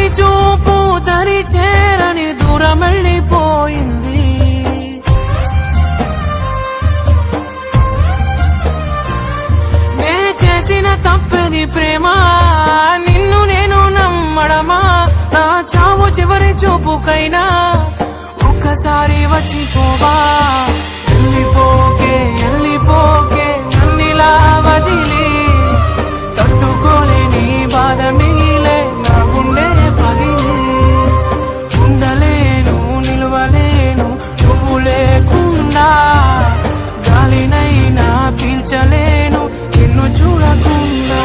కంటి చూపు దరి చేరని దూరం వెళ్ళిపోయింది. నే చేసిన తప్పని ప్రేమ నిన్ను నేను నమ్మడమా? నా చావు చివరి చూపుకైనా ఒక్కసారి వచ్చిపోవా. వెళ్ళిపోకే వెళ్ళిపోకే నన్నిలా వదిలి, తట్టుకోలేని బాధ మిగిలే నా గుండె పగిలి. ఉండలేను నిలవలేను నువ్వు లేకుండా, గాలినైనా పీల్చలేను నిన్ను చూడకుండా.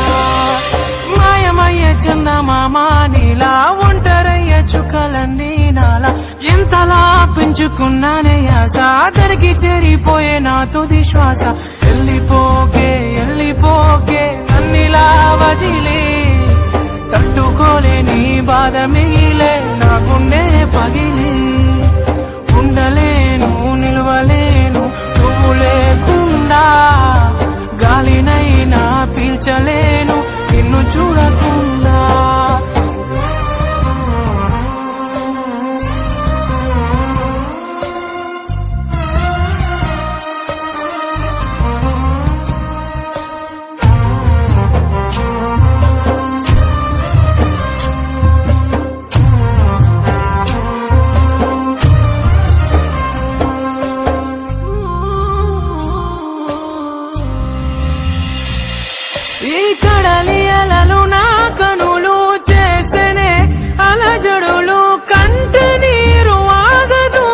మాయమయ్య చందమామ నీలా, ఒంటరయ్య చుక్కలన్నీ నాలా. ఎంతలా పెంచుకున్నానే ఆశ, దరికి చేరిపోయే నా తుది శ్వాస. వెళ్ళిపోకే వెళ్ళిపోకే నన్నిలా వదిలే, తట్టుకోలేని బాధ మిగిలే నా గుండె పగిలి. ఉండలేను నిలవలేను నువ్వు లేకుండా, గాలినైనా పీల్చలేను నిన్ను చూడకుండా. ఈ కడలి అలలు నా కనులు చేసనే అలజడులు, కంటి నీరు ఆగదు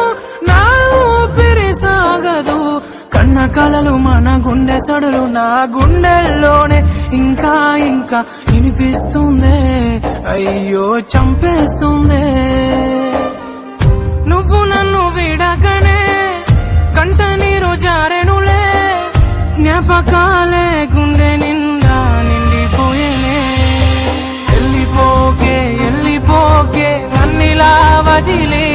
నా ఊపిరి సాగదు. కన్న కలలు మన గుండె సడులు నా గుండెల్లోనే ఇంకా ఇంకా వినిపిస్తుందే, అయ్యో చంపేస్తుందే. నువ్వు నన్ను విడకనే కంట నీరు జారెనులే, జ్ఞాపకాలే గుండె నిండా నిండిపోయేనే. వెళ్ళిపోకే వెళ్ళిపోకే నన్నిలా వదిలే,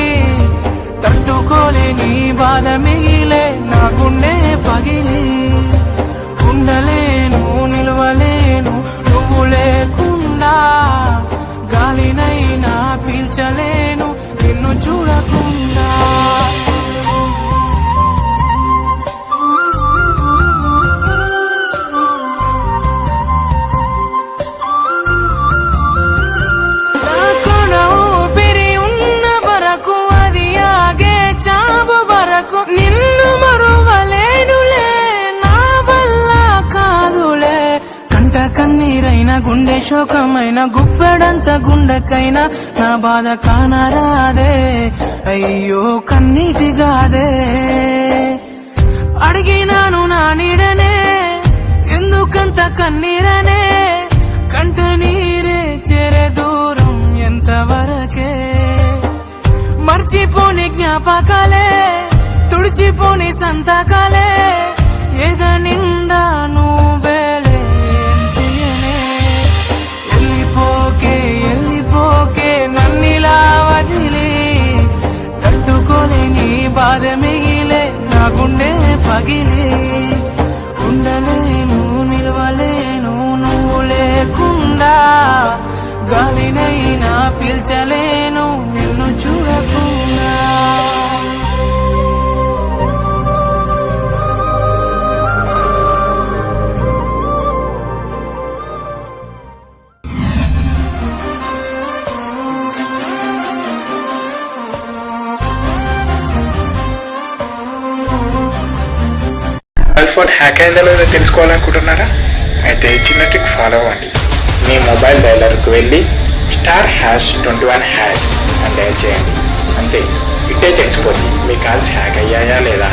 తట్టుకోలేని బాధ మిగిలే నా గుండె పగిలి. ఉండలేను నిలవలేను నువ్వు లేకుండా, గాలినైనా పీల్చలేను నిన్ను చూడకుండా. నిన్ను మరువలేనులే, నా వల్ల కాదులే. కంట కన్నీరైన గుండె శోకమైన గుప్పెడంత గుండెకైనా నా బాధ కానరాదే, అయ్యో కన్నీటిగాదే. అడిగినాను నా నీడనే ఎందుకంత కన్నీరనే, కంట నీరే చేరే దూరం ఎంతవరకే. మర్చిపోని జ్ఞాపకాలే తుడిచిపోని సంతకాలే, ఏద నిండా నువ్వేలే చెయ్యనే. వెళ్ళిపోకే వెళ్ళిపోకే నన్నిలా వదిలి, తట్టుకోలేని బాధ మిగిలే నా గుండె పగిలి. ఉండలేను నిలవలేను నువ్వు లేకుండా, గాలినైనా పీల్చలేను నిన్ను చూడకుండా. ఫోన్ హ్యాక్ అయిందో లేదో తెలుసుకోవాలనుకుంటున్నారా? అయితే ఈ చిన్న ట్రిక్ ఫాలో అవ్వండి. మీ మొబైల్ డైలర్కు వెళ్ళి *#21# అని డైల్ చేయండి. అంతే, ఇట్టే తెలిసిపోతుంది మీ కాల్స్ హ్యాక్ అయ్యాయా లేదా.